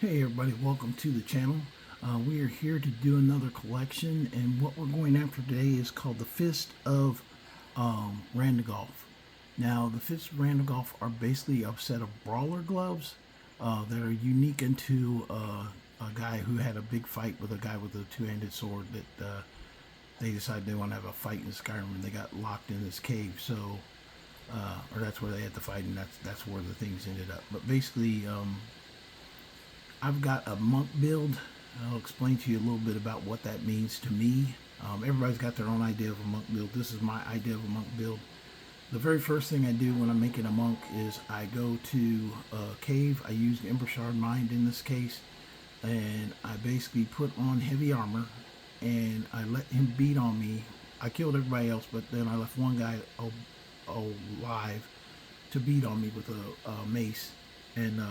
Hey everybody, welcome to the channel. We are here to do another collection, and what we're going after today is called the Fist of Randagulf. Now, the Fists of Randagulf are basically a set of brawler gloves that are unique unto a guy who had a big fight with a guy with a two-handed sword that they decided they want to have a fight in Skyrim, and they got locked in this cave. So, or that's where they had to fight, and that's where the things ended up. But basically, I've got a monk build. I'll explain to you a little bit about what that means to me. Everybody's got their own idea of a monk build. This is my idea of a monk build. The very first thing I do when I'm making a monk is I go to a cave. I use the Ember Shard Mind in this case, and I basically put on heavy armor, and I let him beat on me. I killed everybody else, but then I left one guy alive to beat on me with a mace, and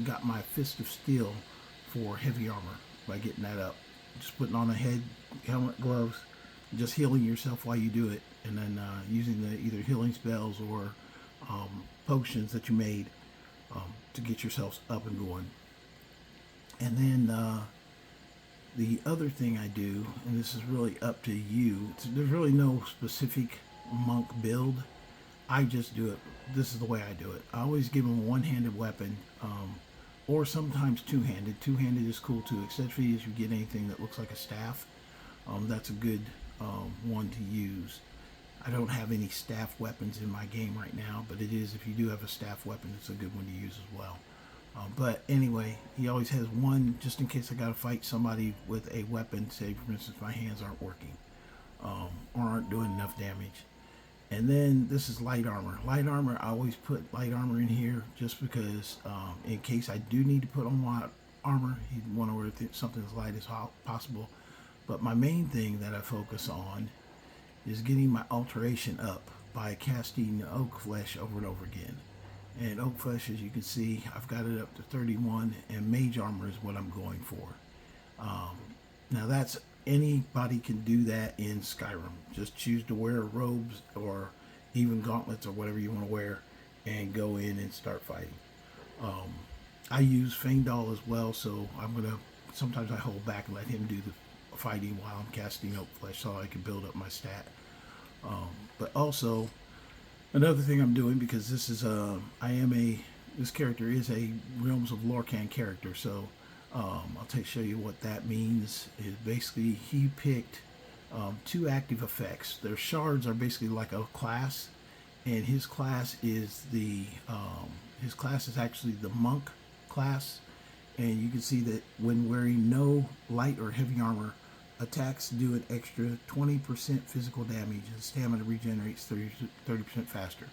got my Fist of Steel for heavy armor by getting that up. Just putting on a helmet, gloves, just healing yourself while you do it, and then using the either healing spells or potions that you made to get yourselves up and going. And then the other thing I do, and this is really up to you, there's really no specific monk build. I just do it. This is the way I do it. I always give them a one-handed weapon, or sometimes two-handed. Two-handed is cool too, especially as you get anything that looks like a staff. That's a good one to use. I don't have any staff weapons in my game right now, but it is, if you do have a staff weapon, it's a good one to use as well. But anyway, he always has one just in case I got to fight somebody with a weapon. Say, for instance, my hands aren't working or aren't doing enough damage. And then this is light armor. Light armor, I always put light armor in here just because in case I do need to put on light armor, you want to wear something as light as possible. But my main thing that I focus on is getting my alteration up by casting oak flesh over and over again. And oak flesh, as you can see, I've got it up to 31, and mage armor is what I'm going for. Now that's, anybody can do that in Skyrim. Just choose to wear robes or even gauntlets or whatever you want to wear and go in and start fighting. I use Fangdal as well, so sometimes I hold back and let him do the fighting while I'm casting oak flesh so I can build up my stat. But also, another thing I'm doing, because this is this character is a Realms of Lorkhan character, so I'll show you what that means. Is basically he picked two active effects. Their shards are basically like a class, and his class is actually the monk class. And you can see that when wearing no light or heavy armor, attacks do an extra 20% physical damage, and stamina regenerates 30% faster.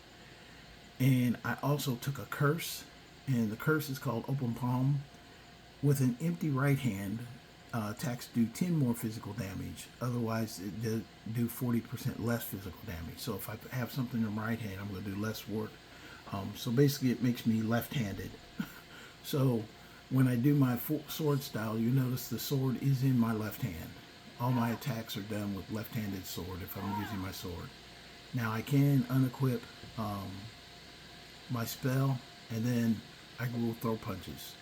And I also took a curse, and the curse is called Open Palm. With an empty right hand, attacks do 10 more physical damage. Otherwise, it do 40% less physical damage. So if I have something in my right hand, I'm going to do less work. So basically, it makes me left-handed. So when I do my sword style, you notice the sword is in my left hand. All my attacks are done with left-handed sword if I'm using my sword. Now I can unequip my spell, and then I will throw punches.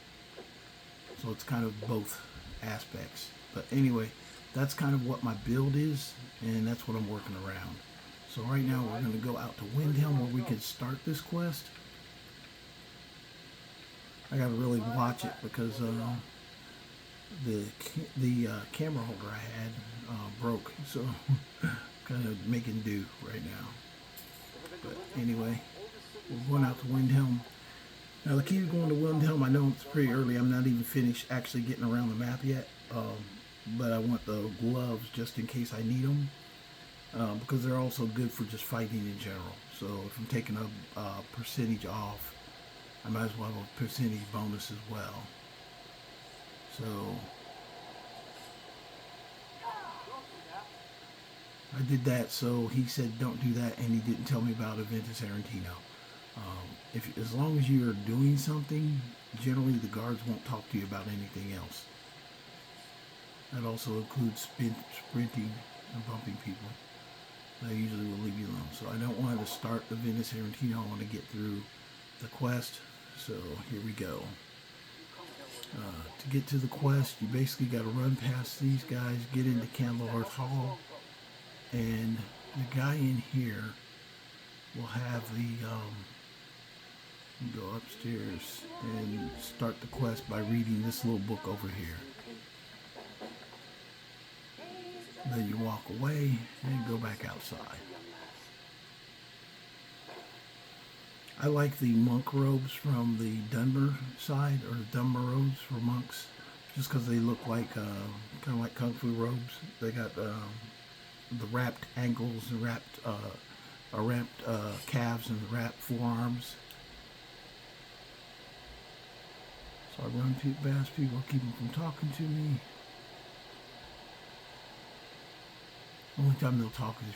So it's kind of both aspects. But anyway, that's kind of what my build is, and that's what I'm working around. So right now we're going to go out to Windhelm where we can start this quest. I got to really watch it because the camera holder I had broke, so kind of making do right now. But anyway, we're going out to Windhelm. Now the key to going to Windhelm, I know it's pretty early. I'm not even finished actually getting around the map yet, but I want the gloves just in case I need them, because they're also good for just fighting in general. So if I'm taking a percentage off, I might as well have a percentage bonus as well. So I did that, so he said don't do that, and he didn't tell me about Aventus Arantino. As long as you are doing something, generally the guards won't talk to you about anything else. That also includes sprinting and bumping people. They usually will leave you alone. So I don't want to start the Aventus Arantino. I want to get through the quest. So here we go. to get to the quest, you basically got to run past these guys, get into Candlehearth Hall, and the guy in here will have the you go upstairs and start the quest by reading this little book over here. Then you walk away and go back outside. I like the monk robes from the Dunmer side, or the Dunmer robes for monks, just because they look like kind of like kung fu robes. They got the wrapped ankles, the wrapped calves, and the wrapped forearms. So I run past people, keep them from talking to me. Only time they'll talk is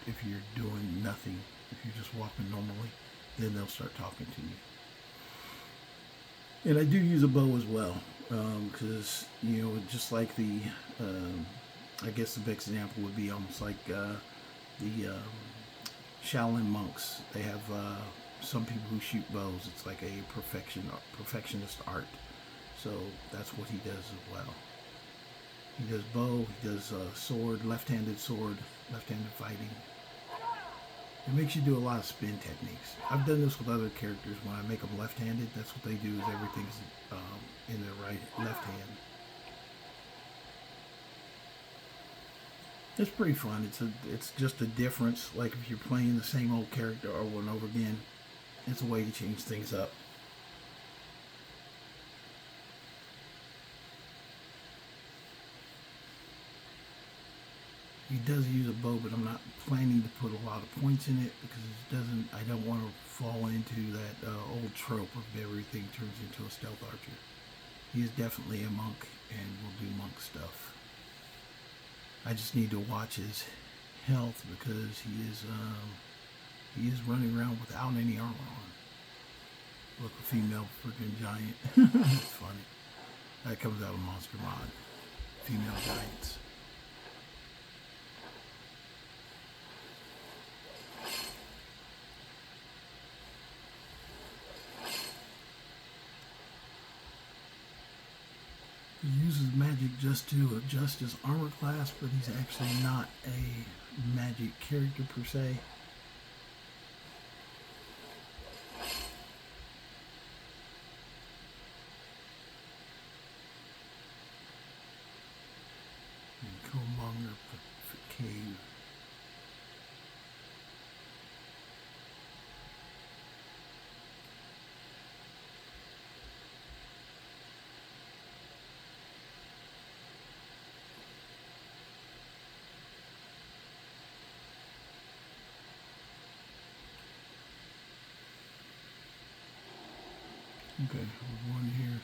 if you're doing nothing. If you're just walking normally, then they'll start talking to you. And I do use a bow as well, because just like the, I guess the best example would be almost like the Shaolin monks. They have some people who shoot bows. It's like a perfectionist art. So that's what he does as well. He does bow, he does sword, left-handed fighting. It makes you do a lot of spin techniques. I've done this with other characters. When I make them left-handed, that's what they do, is everything's in their left hand. It's pretty fun. It's just a difference. Like if you're playing the same old character over and over again, it's a way to change things up. He does use a bow, but I'm not planning to put a lot of points in it because I don't want to fall into that old trope of everything turns into a stealth archer. He is definitely a monk and will do monk stuff. I just need to watch his health because he is running around without any armor on. Look, a female freaking giant. It's funny. That comes out of Monster Mod. Female giants. He uses magic just to adjust his armor class, but he's actually not a magic character per se. Killmonger cave. Okay, one here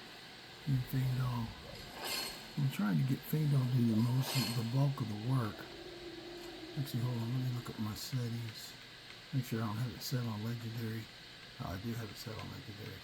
in Feindal. I'm trying to get Feindal to do the bulk of the work. Actually, hold on, let me look at my settings. Make sure I don't have it set on legendary. Oh, I do have it set on legendary.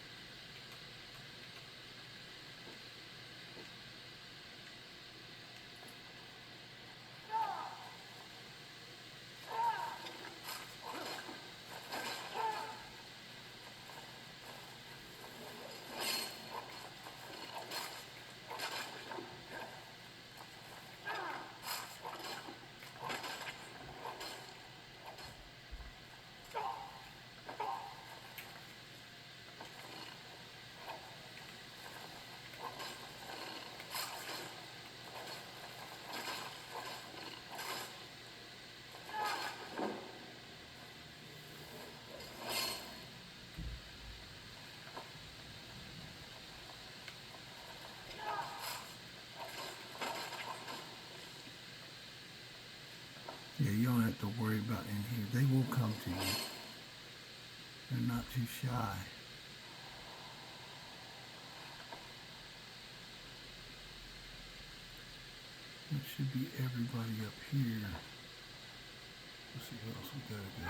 Yeah, you don't have to worry about in here. They will come to you. They're not too shy. That should be everybody up here. Let's see what else we gotta do.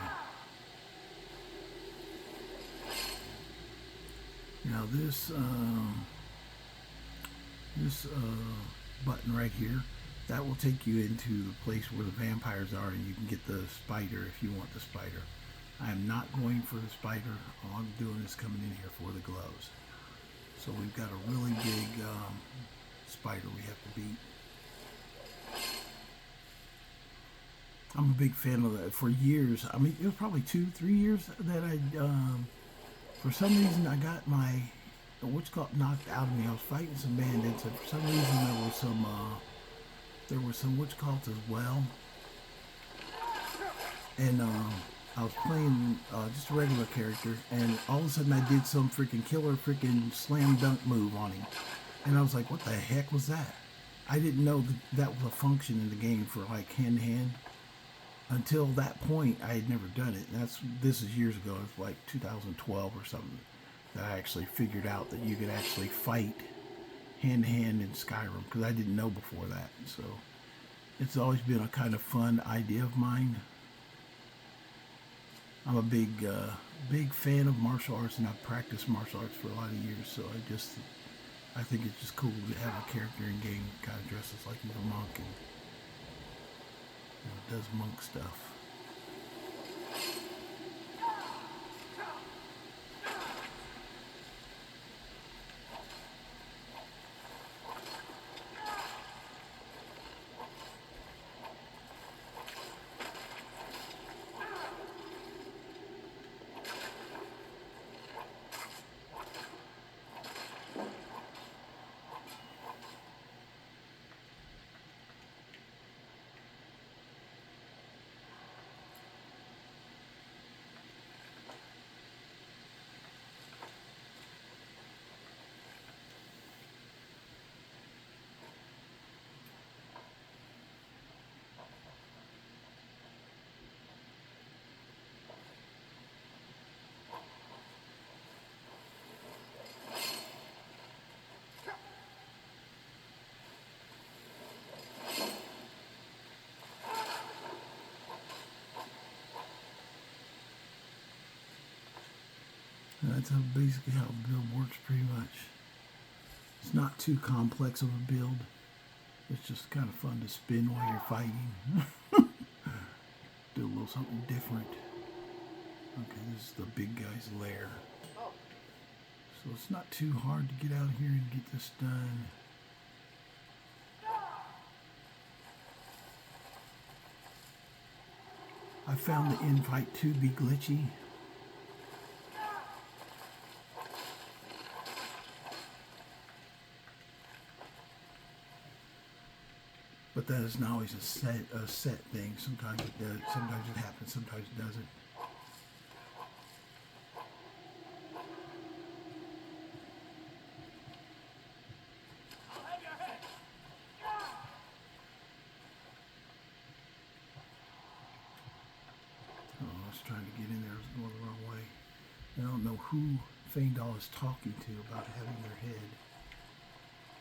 Now this button right here, that will take you into the place where the vampires are, and you can get the spider if you want the spider. I am not going for the spider. All I'm doing is coming in here for the gloves. So we've got a really big spider we have to beat. I'm a big fan of that. For years, I mean, it was probably 2, 3 years that for some reason, I got my what's called knocked out of me. I was fighting some bandits, and for some reason, there were some witch cults as well, and I was playing just a regular character, and all of a sudden, I did some freaking killer freaking slam dunk move on him, and I was like, "What the heck was that?" I didn't know that was a function in the game for like hand to hand. Until that point, I had never done it. And this is years ago. It's like 2012 or something that I actually figured out that you could actually fight hand to hand in Skyrim, because I didn't know before that. So it's always been a kind of fun idea of mine. I'm a big fan of martial arts, and I've practiced martial arts for a lot of years. So I think it's just cool to have a character in game that kind of dresses like he's a monk and does monk stuff. And that's basically how the build works pretty much. It's not too complex of a build. It's just kind of fun to spin while you're fighting. Do a little something different. Okay, this is the big guy's lair. So it's not too hard to get out here and get this done. I found the invite to be glitchy. But that is not always a set thing. Sometimes it does. Sometimes it happens. Sometimes it doesn't. Oh, I was trying to get in there. I was going the wrong way. I don't know who Feindal is talking to about having their head.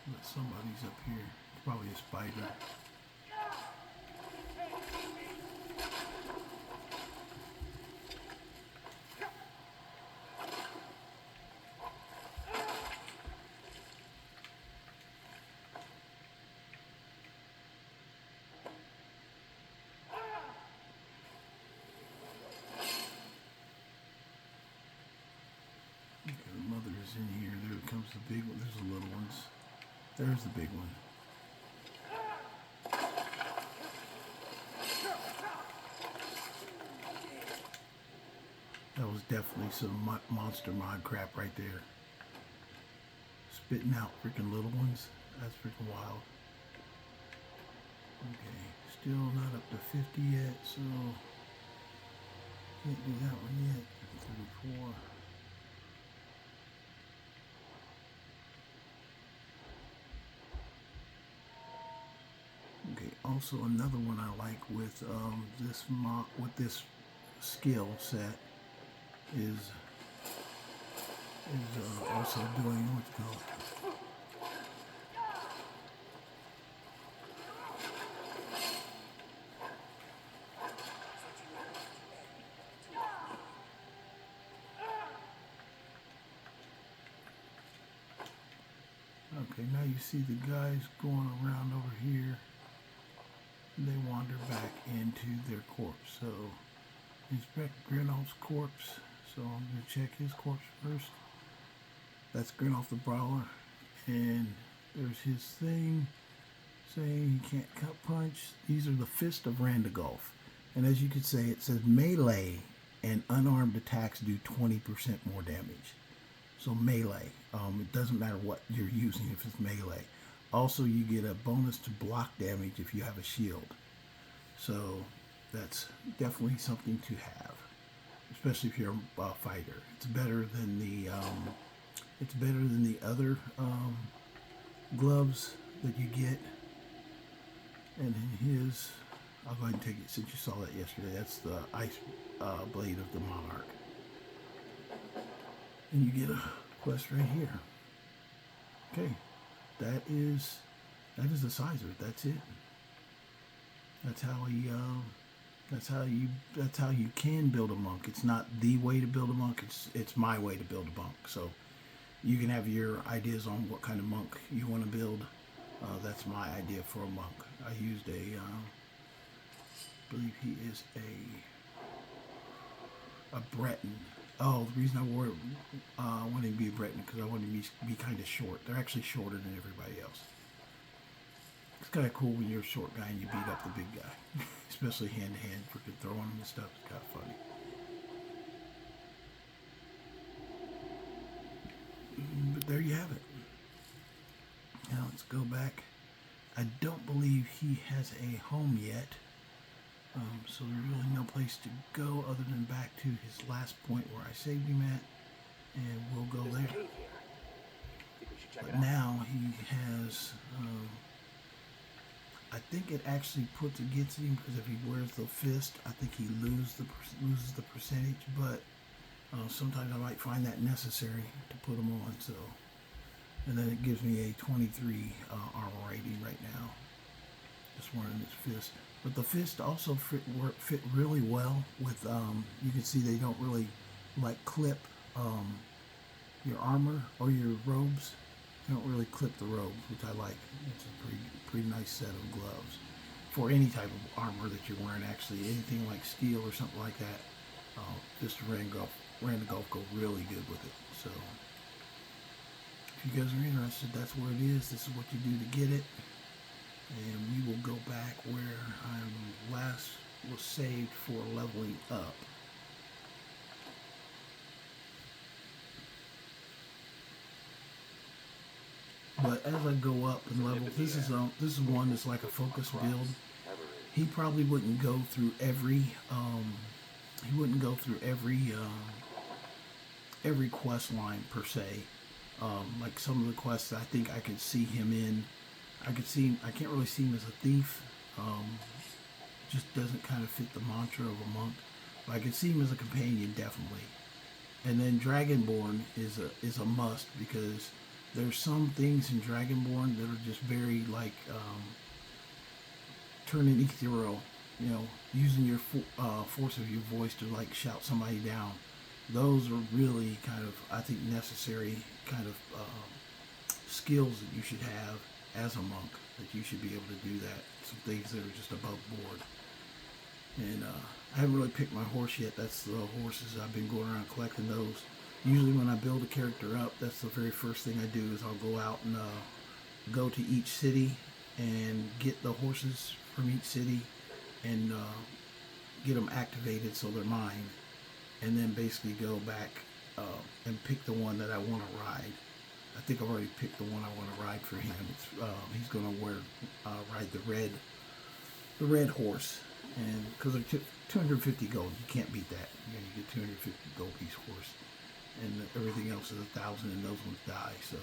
But somebody's up here. It's probably a spider. The mother is in here. There comes the big one. There's the little ones. There's the big one. That was definitely some monster mod crap right there. Spitting out freaking little ones. That's freaking wild. Okay, still not up to 50 yet, so can't do that one yet. 34. Okay, also another one I like with this skill set is also doing what's called okay, now you see the guys going around over here. They wander back into their corpse. So inspect Grenolf's corpse. So I'm going to check his corpse first. That's Grenolf the Brawler. And There's his thing saying he can't cut punch. These are the Fists of Randagulf. And as you can say, it says melee and unarmed attacks do 20% more damage. So melee, it doesn't matter what you're using if it's melee. Also, you get a bonus to block damage if you have a shield. So that's definitely something to have, especially if you're a fighter. It's better than the other gloves that you get. And then his, I'll go ahead and take it since you saw that yesterday. That's the ice blade of the monarch. And you get a quest right here. Okay, that is the size of it. That's it. That's how you can build a monk. It's not the way to build a monk. It's my way to build a monk. So you can have your ideas on what kind of monk you want to build. That's my idea for a monk. I used I believe he is a Breton. Oh, the reason I wanted to be a Breton because I wanted to be kind of short. They're actually shorter than everybody else. It's kind of cool when you're a short guy and you beat up the big guy, especially hand to hand, freaking throwing him and stuff. It's kind of funny. But there you have it. Now let's go back. I don't believe he has a home yet. So there's really no place to go other than back to his last point where I saved him at. And we'll go there. But now he has, I think it actually puts against him because if he wears the fist, I think he loses the percentage. But sometimes I might find that necessary to put him on. So, and then it gives me a 23 armor rating right now. Just wearing his fist. But the fist also fit really well with, you can see they don't really like clip your armor or your robes. They don't really clip the robes, which I like. It's a pretty nice set of gloves for any type of armor that you're wearing. Actually, anything like steel or something like that, Fists of Randagulf go really good with it. So if you guys are interested, that's where it is. This is what you do to get it. And we will go back where I last was saved for leveling up. But as I go up in level, this is one that's like a focus build. He probably wouldn't go through every every quest line per se. Like some of the quests I think I could see him in. I can't really see him as a thief. Just doesn't kind of fit the mantra of a monk. But I could see him as a companion, definitely. And then Dragonborn is a must because there's some things in Dragonborn that are just very like turning ethereal. You know, using your force of your voice to like shout somebody down. Those are really kind of, I think, necessary kind of skills that you should have as a monk, that you should be able to do that. Some things that are just above board. And I haven't really picked my horse yet. That's the horses I've been going around collecting those. Usually when I build a character up, that's the very first thing I do is I'll go out and go to each city and get the horses from each city and get them activated so they're mine. And then basically go back and pick the one that I want to ride. I think I've already picked the one I want to ride for him. It's, he's going to ride the red horse, and because they're 250 gold, you can't beat that. You get 250 gold piece horse, and everything else is 1,000, and those ones die. So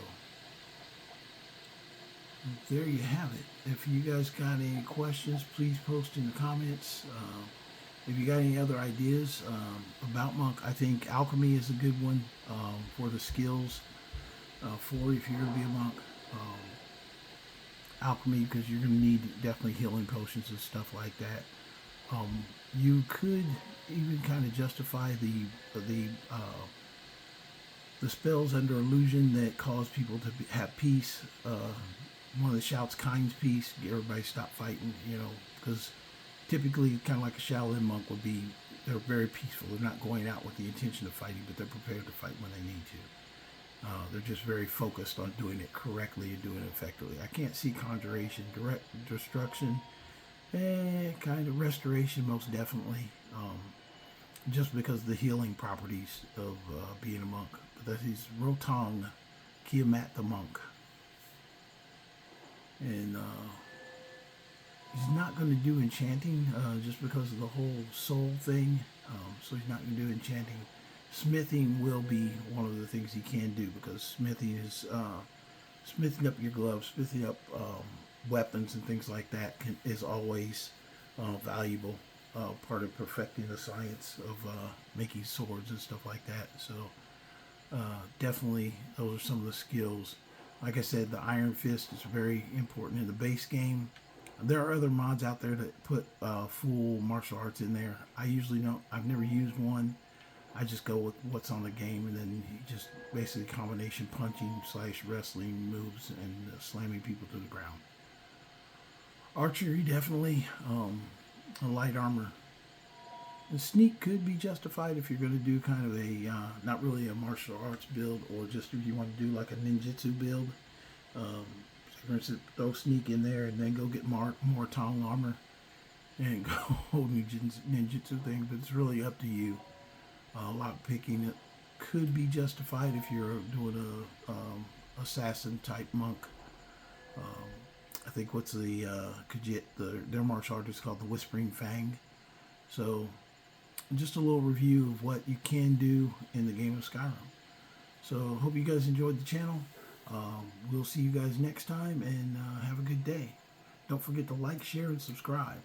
there you have it. If you guys got any questions, please post in the comments. If you got any other ideas about monk, I think alchemy is a good one for the skills. For if you're going to be a monk, alchemy, because you're going to need definitely healing potions and stuff like that. You could even kind of justify the spells under illusion that cause people to have peace. One of the shouts, kind's peace, everybody stop fighting, you know, because typically kind of like a Shaolin monk would be, they're very peaceful. They're not going out with the intention of fighting, but they're prepared to fight when they need to. They're just very focused on doing it correctly and doing it effectively. I can't see conjuration, direct destruction, kind of restoration, most definitely. Just because of the healing properties of being a monk. But that is Rotong Kiamat the monk. And he's not going to do enchanting just because of the whole soul thing. So he's not going to do enchanting. Smithing will be one of the things he can do, because smithing is smithing up your gloves, smithing up weapons and things like that is always valuable. Part of perfecting the science of making swords and stuff like that. So definitely those are some of the skills. Like I said, the Iron Fist is very important in the base game. There are other mods out there that put full martial arts in there. I usually don't. I've never used one. I just go with what's on the game, and then just basically combination punching / wrestling moves and slamming people to the ground. Archery definitely. A light armor. And sneak could be justified if you're going to do kind of a not really a martial arts build, or just if you want to do like a ninjutsu build. So for instance, throw sneak in there and then go get more tongue armor and go whole ninjutsu thing. But it's really up to you. Lock picking it could be justified if you're doing a assassin type monk. I think what's the Khajiit, their martial art is called the Whispering Fang. So just a little review of what you can do in the game of Skyrim. So hope you guys enjoyed the channel. We'll see you guys next time, and have a good day. Don't forget to like, share, and subscribe.